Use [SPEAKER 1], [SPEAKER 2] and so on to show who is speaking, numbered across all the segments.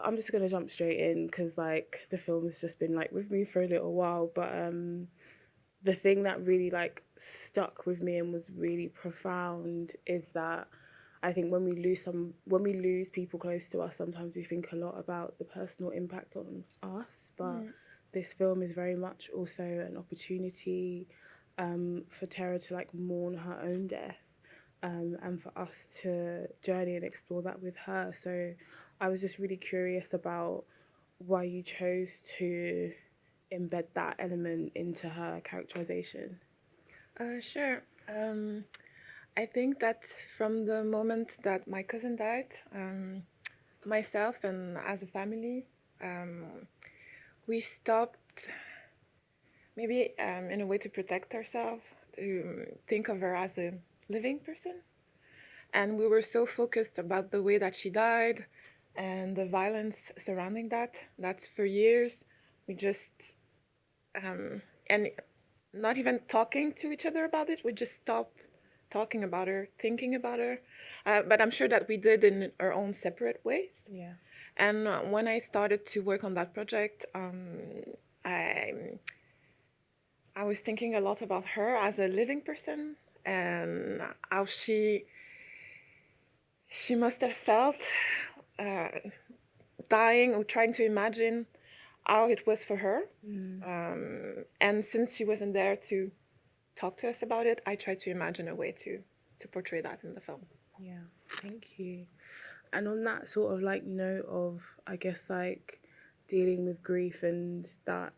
[SPEAKER 1] I'm just gonna jump straight in because like the film's just been like with me for a little while, but the thing that really like stuck with me and was really profound is that I think when we lose people close to us, sometimes we think a lot about the personal impact on us, but this film is very much also an opportunity for Tara to like mourn her own death, and for us to journey and explore that with her. So I was just really curious about why you chose to embed that element into her characterization.
[SPEAKER 2] Sure. I think that from the moment that my cousin died, myself and as a family, we stopped, maybe in a way to protect ourselves, to think of her as a living person. And we were so focused about the way that she died and the violence surrounding that. That's for years. We just, and not even talking to each other about it, we just stopped talking about her, thinking about her. But I'm sure that we did in our own separate ways.
[SPEAKER 1] Yeah.
[SPEAKER 2] And when I started to work on that project, I I was thinking a lot about her as a living person and how she must have felt uh, dying, or trying to imagine how it was for her. And since she wasn't there to talk to us about it, I tried to imagine a way to portray that in the film.
[SPEAKER 1] Yeah, thank you. And on that sort of like note of, I guess, like dealing with grief and that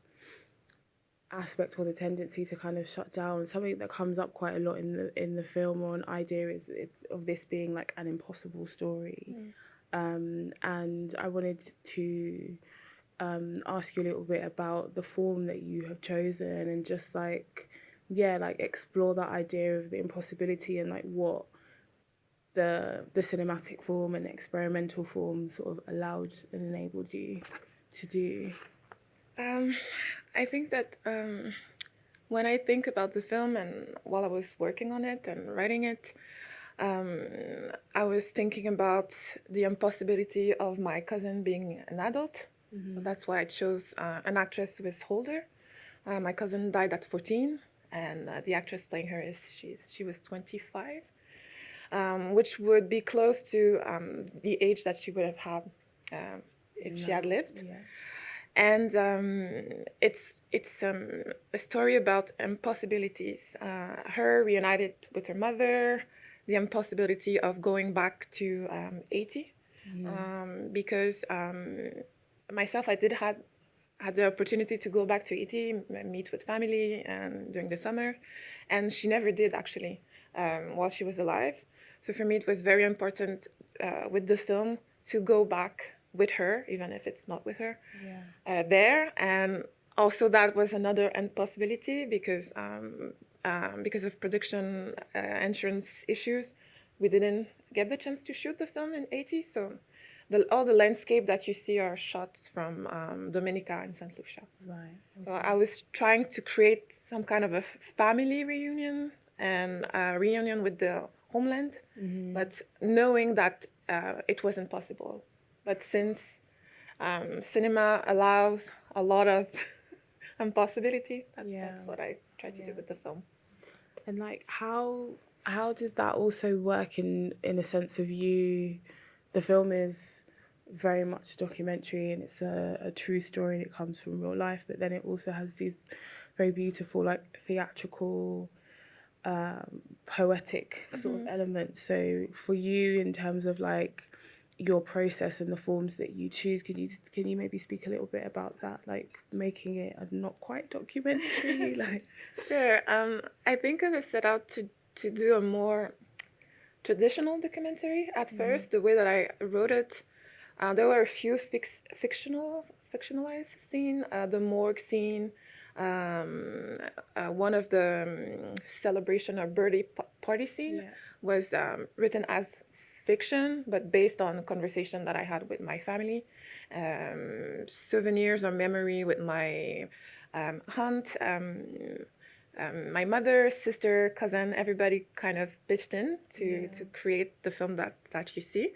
[SPEAKER 1] aspect or the tendency to kind of shut down, something that comes up quite a lot in the film or an idea is it's of this being like an impossible story. And I wanted to ask you a little bit about the form that you have chosen and just like, yeah, like explore that idea of the impossibility and like what the cinematic form and experimental form sort of allowed and enabled you to do.
[SPEAKER 2] I think that when I think about the film and while I was working on it and writing it, I was thinking about the impossibility of my cousin being an adult. So that's why I chose an actress who is older. My cousin died at 14, and the actress playing her she was 25, which would be close to the age that she would have had if she had lived.
[SPEAKER 1] Yeah.
[SPEAKER 2] And it's a story about impossibilities. Her reunited with her mother, the impossibility of going back to Haiti, because myself, I did had the opportunity to go back to Haiti, meet with family, and during the summer, and she never did actually while she was alive. So for me, it was very important with the film to go back with her, even if it's not with her, there. And also that was another impossibility because of production insurance issues, we didn't get the chance to shoot the film in Haiti. So all the landscape that you see are shots from Dominica and St. Lucia.
[SPEAKER 1] Right.
[SPEAKER 2] So I was trying to create some kind of a family reunion and a reunion with the homeland, but knowing that it wasn't possible. But since cinema allows a lot of impossibility, that's what I tried to do with the film.
[SPEAKER 1] And like how does that also work in a sense of you? The film is very much a documentary and it's a true story and it comes from real life, but then it also has these very beautiful like theatrical poetic sort of elements. So for you in terms of like your process and the forms that you choose, can you maybe speak a little bit about that, like making it a not quite documentary? Like
[SPEAKER 2] Sure. I think I was set out to do a more traditional documentary at first. The way that I wrote it, there were a few fictionalized scene, the morgue scene, one of the celebration or birthday party scene was written as fiction, but based on a conversation that I had with my family, souvenirs or memory with my aunt, my mother, sister, cousin, everybody kind of pitched in to create the film that you see.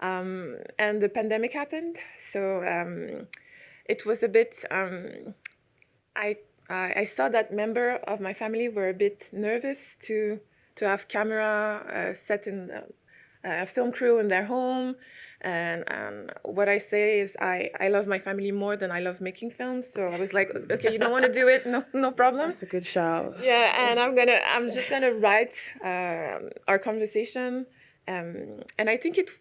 [SPEAKER 2] And the pandemic happened, so it was a bit. I saw that member of my family were a bit nervous to have camera set in a film crew in their home. And what I say is I love my family more than I love making films. So I was like, okay, you don't want to do it, no problem.
[SPEAKER 1] That's a good shout.
[SPEAKER 2] Yeah, and I'm just gonna write our conversation, and I think it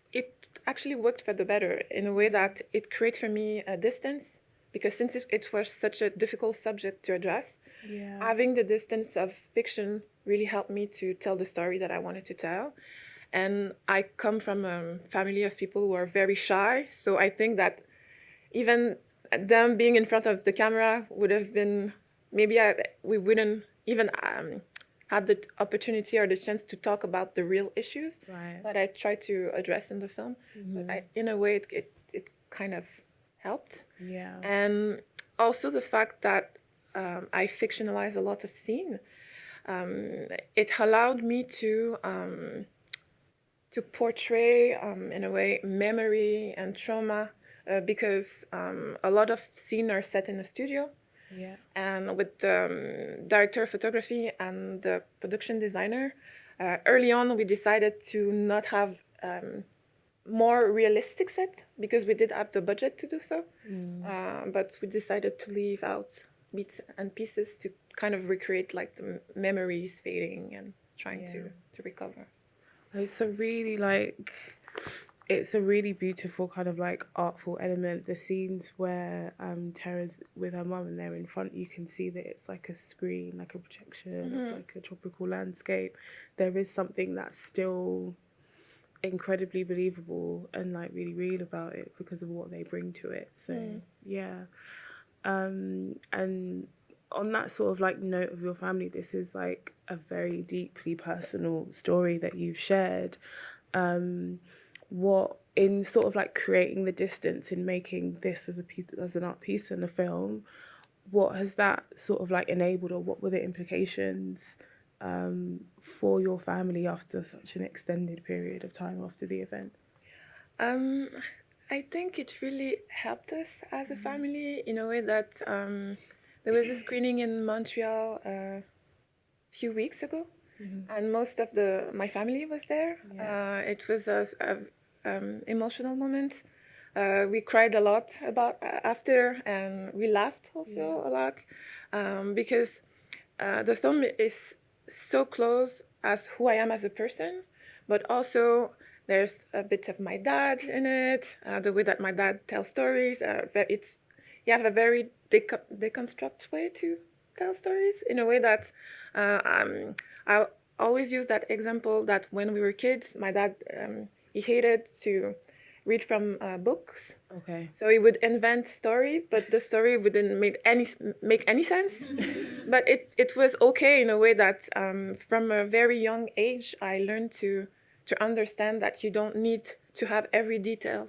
[SPEAKER 2] actually worked for the better in a way that it created for me a distance, because since it was such a difficult subject to address, having the distance of fiction really helped me to tell the story that I wanted to tell. And I come from a family of people who are very shy, so I think that even them being in front of the camera would have been, maybe we wouldn't even have the opportunity or the chance to talk about the real issues that I try to address in the film. So in a way, it kind of helped.
[SPEAKER 1] Yeah.
[SPEAKER 2] And also the fact that I fictionalize a lot of scene, it allowed me to portray, in a way, memory and trauma, because a lot of scenes are set in a studio.
[SPEAKER 1] Yeah.
[SPEAKER 2] And with the director of photography and the production designer, early on we decided to not have more realistic set, because we did have the budget to do so. But we decided to leave out bits and pieces to kind of recreate like the memories fading and trying to recover.
[SPEAKER 1] It's a really it's a really beautiful kind of like artful element. The scenes where Tara's with her mum and they're in front, you can see that it's like a screen, like a projection of like a tropical landscape. There is something that's still incredibly believable and like really real about it because of what they bring to it. So yeah. And on that sort of like note of your family, this is like a very deeply personal story that you've shared. What in sort of like creating the distance in making this as a piece, as an art piece and a film, what has that sort of like enabled, or what were the implications for your family after such an extended period of time after the event?
[SPEAKER 2] I think it really helped us as a family in a way that there was a screening in Montreal a few weeks ago, and most of my family was there. It was a emotional moment. We cried a lot about after, and we laughed also a lot, because the film is so close as who I am as a person, but also there's a bit of my dad in it, the way that my dad tells stories. You have a very deconstruct way to tell stories, in a way that I always use that example that when we were kids, my dad, he hated to read from books.
[SPEAKER 1] Okay.
[SPEAKER 2] So he would invent story, but the story wouldn't make any sense. But it was okay in a way that from a very young age, I learned to understand that you don't need to have every detail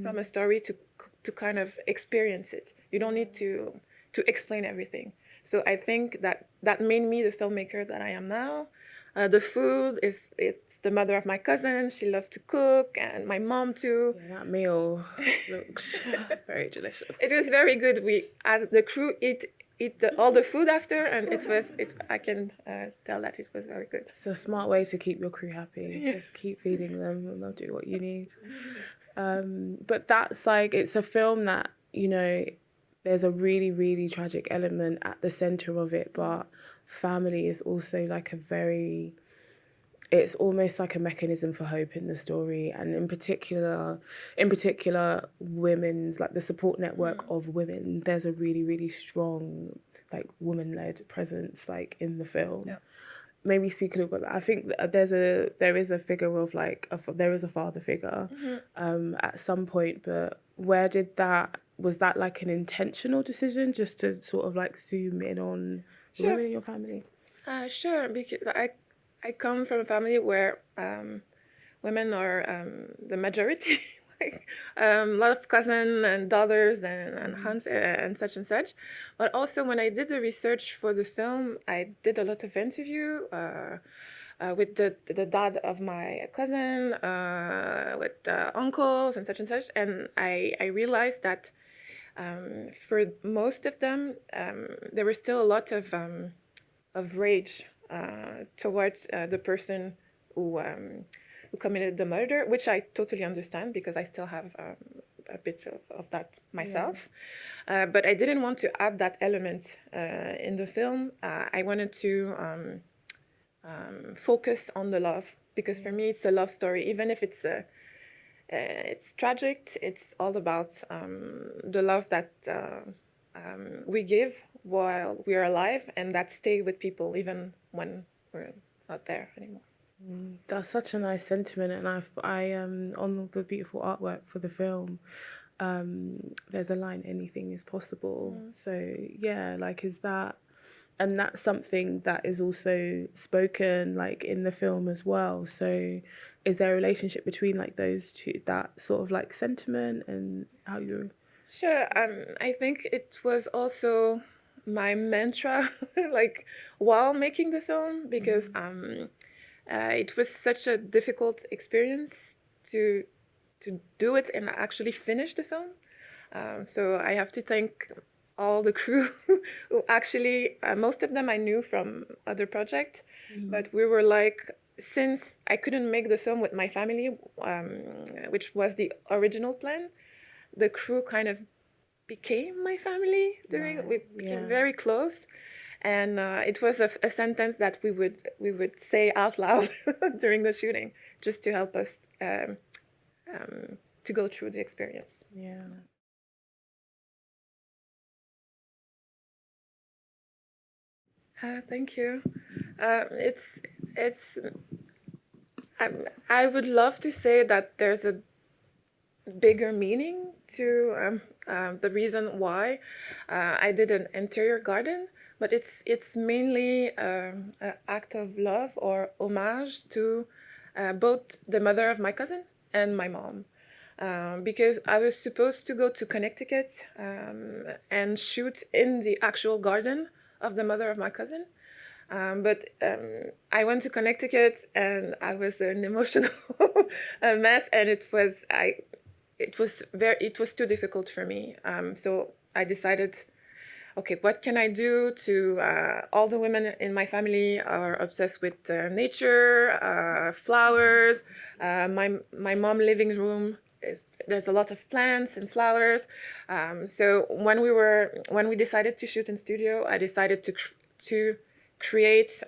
[SPEAKER 2] from a story to kind of experience it. You don't need to explain everything. So I think that made me the filmmaker that I am now. The food it's the mother of my cousin. She loved to cook, and my mom too.
[SPEAKER 1] Yeah, that meal looks very delicious.
[SPEAKER 2] It was very good. We, as the crew, eat all the food after, and I can tell that it was very good.
[SPEAKER 1] It's a smart way to keep your crew happy. Yeah. Just keep feeding them and they'll do what you need. But that's like, it's a film that, you know, there's a really, really tragic element at the centre of it, but family is also like it's almost like a mechanism for hope in the story. And in particular, women's, like the support network of women, there's a really, really strong, like woman-led presence, like in the film. Yeah. Maybe speak a little bit. I think there is a figure of like, there is a father figure at some point, but was that like an intentional decision just to sort of like zoom in on women in your family?
[SPEAKER 2] Sure, because I come from a family where women are the majority, like a lot of cousins and daughters and aunts and such. But also when I did the research for the film, I did a lot of interview with the dad of my cousin, with uncles and such, and I realized that for most of them, there was still a lot of rage towards the person who committed the murder, which I totally understand because I still have a bit of that myself. Yeah. But I didn't want to add that element in the film. I wanted to focus on the love because for me it's a love story, even if it's tragic. It's all about the love that we give while we are alive, and that stay with people even when we're not there anymore.
[SPEAKER 1] That's such a nice sentiment, and I on the beautiful artwork for the film, there's a line, "Anything is possible." So yeah, like is that, and that's something that is also spoken like in the film as well. So is there a relationship between like those two, that sort of like sentiment and how you're...
[SPEAKER 2] Sure. I think it was also my mantra like while making the film, because it was such a difficult experience to do it and actually finish the film. So I have to thank all the crew who actually, most of them I knew from other projects, but we were like, since I couldn't make the film with my family, which was the original plan, the crew kind of became my family. We became very close. And it was a sentence that we would say out loud during the shooting, just to help us to go through the experience.
[SPEAKER 1] Yeah.
[SPEAKER 2] Thank you. I would love to say that there's a bigger meaning to the reason why I did an interior garden. But it's mainly an act of love or homage to both the mother of my cousin and my mom. Because I was supposed to go to Connecticut and shoot in the actual garden of the mother of my cousin. But I went to Connecticut and I was an emotional mess, and it was too difficult for me. So I decided, okay, what can I do to, all the women in my family are obsessed with nature, flowers. My mom living room there's a lot of plants and flowers. So when we decided to shoot in studio, I decided to create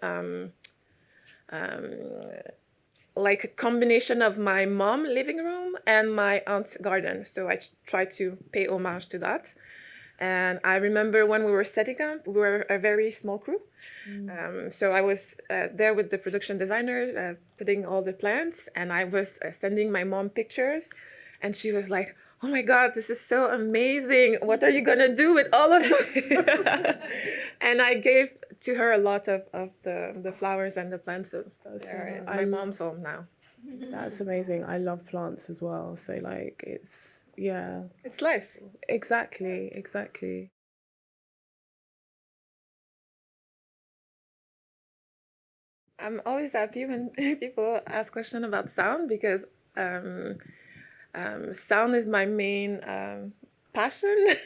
[SPEAKER 2] like a combination of my mom living room and my aunt's garden. So I tried to pay homage to that. And I remember when we were setting up, we were a very small crew. So I was there with the production designer, putting all the plants, and I was sending my mom pictures. And she was like, "Oh my God, this is so amazing. What are you going to do with all of those?" And I gave to her a lot of the flowers and the plants. So they're in my mom's home now.
[SPEAKER 1] That's amazing. I love plants as well. So like it's, yeah.
[SPEAKER 2] It's life.
[SPEAKER 1] Exactly.
[SPEAKER 2] I'm always happy when people ask questions about sound, because sound is my main passion.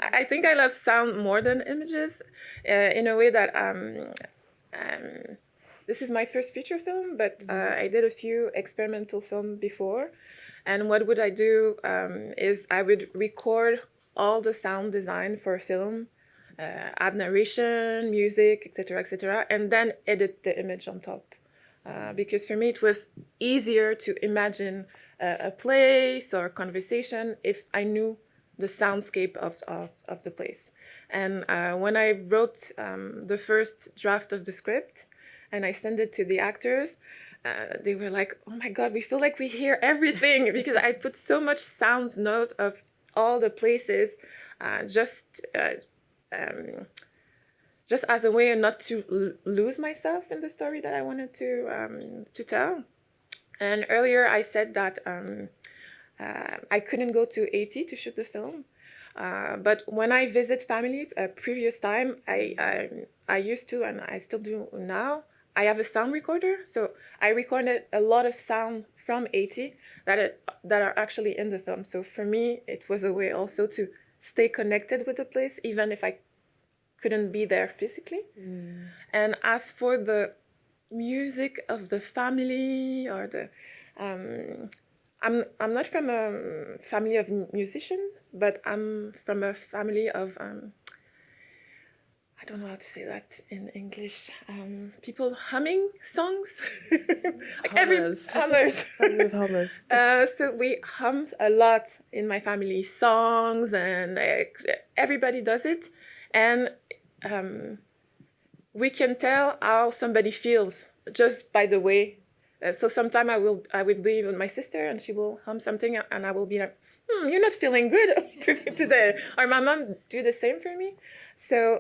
[SPEAKER 2] I think I love sound more than images, in a way that this is my first feature film, but I did a few experimental films before. And what would I do is I would record all the sound design for a film, add narration, music, etc., and then edit the image on top. Because for me it was easier to imagine a place or a conversation if I knew the soundscape of the place. And when I wrote the first draft of the script and I sent it to the actors, they were like, "Oh my God, we feel like we hear everything," because I put so much sounds note of all the places, just as a way not to lose myself in the story that I wanted to tell. And earlier I said that I couldn't go to Haiti to shoot the film. But when I visit family, previous time, I used to, and I still do now, I have a sound recorder, so I recorded a lot of sound from Haiti that are actually in the film. So for me, it was a way also to stay connected with the place, even if I couldn't be there physically. And as for the music of the family or the, I'm not from a family of musicians, but I'm from a family of I don't know how to say that in English. People humming songs. Like hummers.
[SPEAKER 1] Family of hummers.
[SPEAKER 2] So we hummed a lot in my family, songs, and everybody does it. And we can tell how somebody feels just by the way. So sometime I would be with my sister and she will hum something and I will be like, you're not feeling good today. Or my mom do the same for me. So,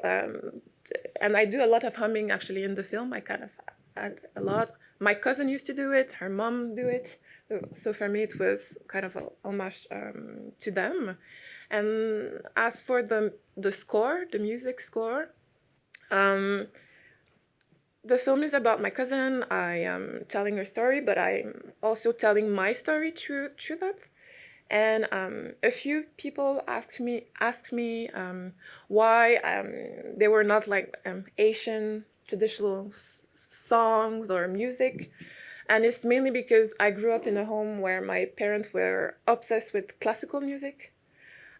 [SPEAKER 2] and I do a lot of humming actually in the film. I kind of add a lot. My cousin used to do it. Her mom do it. So for me, it was kind of a homage to them. And as for the score, the music score, the film is about my cousin. I am telling her story, but I'm also telling my story through that. And a few people asked me why they were not like Asian traditional songs or music. And it's mainly because I grew up in a home where my parents were obsessed with classical music.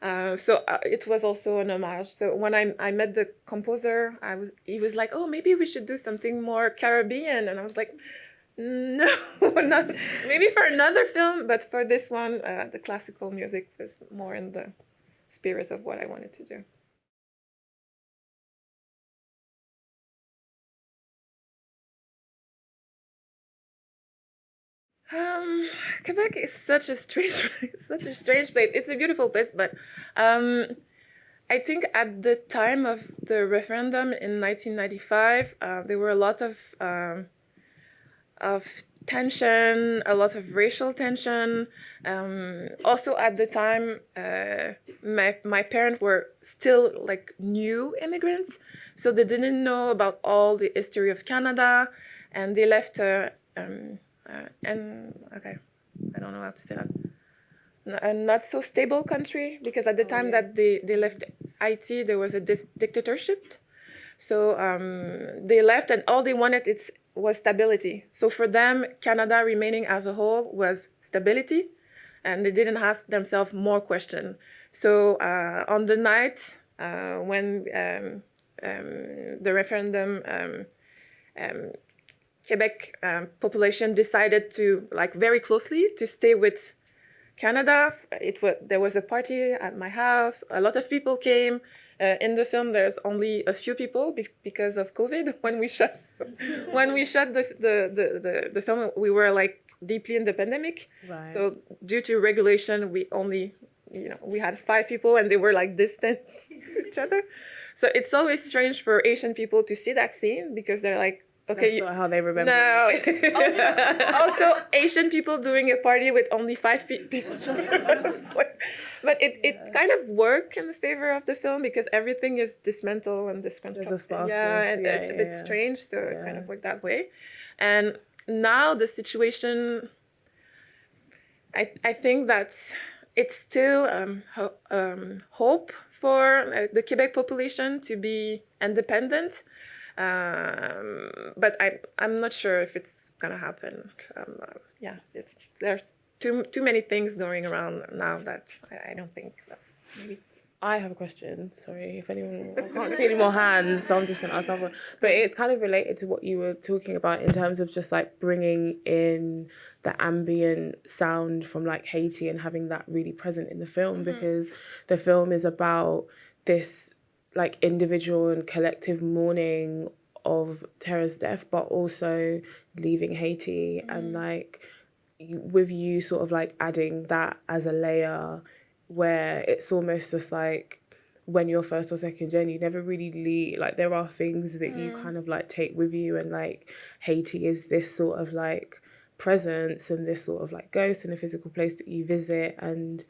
[SPEAKER 2] So it was also an homage. So when I met the composer, he was like, oh, maybe we should do something more Caribbean. And I was like, no, not maybe for another film, but for this one, the classical music was more in the spirit of what I wanted to do. Quebec is such a strange place, such a strange place. It's a beautiful place, but I think at the time of the referendum in 1995, there were a lot of tension, a lot of racial tension. Also at the time, my parents were still like new immigrants, so they didn't know about all the history of Canada, and they left. And okay, I don't know how to say that. A not so stable country, because at the time that they left Haiti, there was a dictatorship. So they left, and all they wanted was stability. So for them, Canada remaining as a whole was stability, and they didn't ask themselves more questions. So on the night when the referendum, Quebec population decided to, like, very closely to stay with Canada. There was a party at my house. A lot of people came. In the film, there's only a few people because of COVID. When we shot the film, we were like deeply in the pandemic.
[SPEAKER 1] Right.
[SPEAKER 2] So due to regulation, we only, we had 5 people, and they were like distant to each other. So it's always strange for Asian people to see that scene, because they're like, okay,
[SPEAKER 1] that's not how they remember.
[SPEAKER 2] No. also, Asian people doing a party with only 5 people. It's like, but it kind of worked in the favor of the film, because everything is dismantled and disconstructed.
[SPEAKER 1] There's a sparseness.
[SPEAKER 2] And it's a bit strange, so it kind of worked that way. And now the situation, I think that it's still hope for the Quebec population to be independent. But I'm not sure if it's gonna happen. There's too many things going around now that I don't think that maybe.
[SPEAKER 1] I have a question. Sorry, if anyone, I can't see any more hands, so I'm just gonna ask another one. But it's kind of related to what you were talking about in terms of just like bringing in the ambient sound from like Haiti and having that really present in the film, because the film is about this like individual and collective mourning of Tara's death, but also leaving Haiti, and like with you sort of like adding that as a layer, where it's almost just like when you're first or second gen, you never really leave. Like there are things that you kind of like take with you, and like Haiti is this sort of like presence and this sort of like ghost and a physical place that you visit, and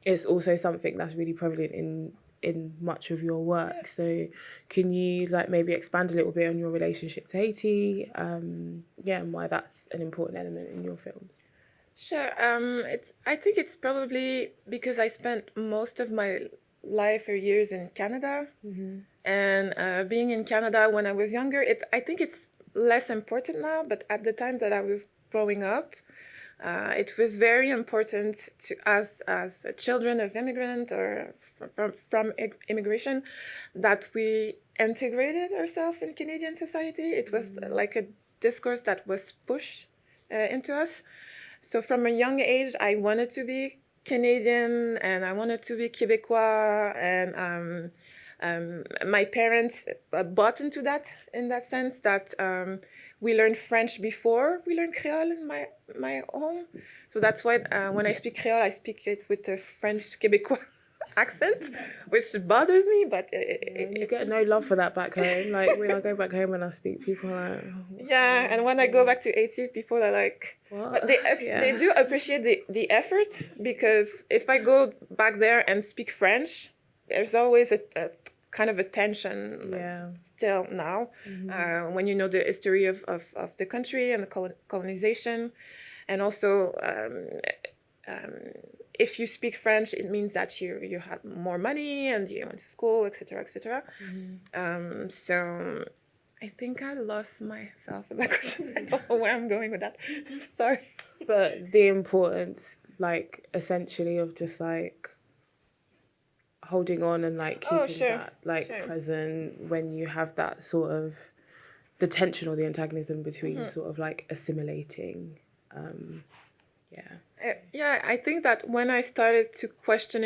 [SPEAKER 1] it's also something that's really prevalent in in much of your work. So can you like maybe expand a little bit on your relationship to Haiti? And why that's an important element in your films?
[SPEAKER 2] Sure. I think it's probably because I spent most of my life or years in Canada, and being in Canada when I was younger, I think it's less important now. But at the time that I was growing up, it was very important to us as children of immigrant or from immigration that we integrated ourselves in Canadian society. It was like a discourse that was pushed into us. So from a young age, I wanted to be Canadian and I wanted to be Québécois, and my parents bought into that in that sense that we learned French before we learned Creole in my home. So that's why when I speak Creole, I speak it with a French Québécois accent, which bothers me, but
[SPEAKER 1] you get no love for that back home. Like when I go back home and I speak, people are like,
[SPEAKER 2] and when I go back to Haiti, people are like, what? But they do appreciate the effort, because if I go back there and speak French, there's always a kind of a tension still now, when you know the history of the country and the colonization, and also if you speak French, it means that you have more money and you went to school, etc., etc. So I think I lost myself in that question. I don't know where I'm going with that. Sorry.
[SPEAKER 1] But the importance, like, essentially of just, like, holding on and, like, keeping that, like, present when you have that sort of, the tension or the antagonism between sort of, like, assimilating.
[SPEAKER 2] I think that when I started to question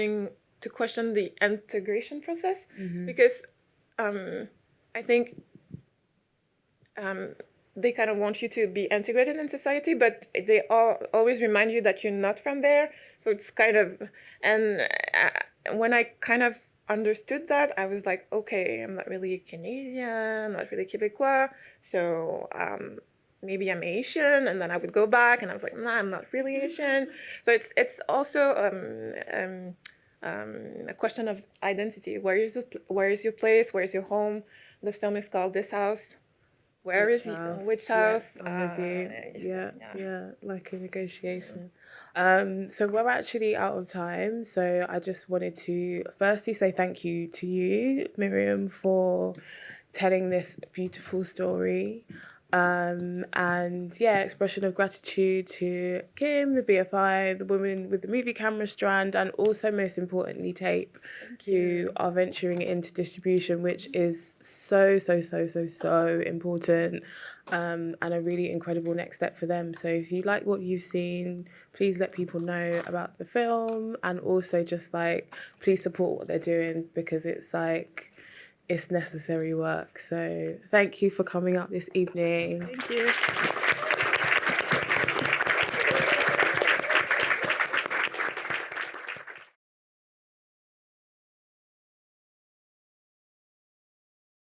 [SPEAKER 2] the integration process, because I think they kind of want you to be integrated in society, but they always remind you that you're not from there. So it's kind of, and when I kind of understood that, I was like, okay, I'm not really Canadian, I'm not really Québécois, so maybe I'm Asian, and then I would go back, and I was like, nah, I'm not really Asian. So it's also a question of identity. Where is your place? Where is your home? The film is called This House. Where is he? Which house?
[SPEAKER 1] I'm with you. Like a negotiation. So we're actually out of time. So I just wanted to firstly say thank you to you, Miryam, for telling this beautiful story. Expression of gratitude to Kim, the BFI, the woman with the movie camera strand, and also most importantly Tape, who are venturing into distribution, which is so important, and a really incredible next step for them. So if you like what you've seen, please let people know about the film, and also just like please support what they're doing, because it's like it's necessary work. So thank you for coming up this evening.
[SPEAKER 2] Thank you.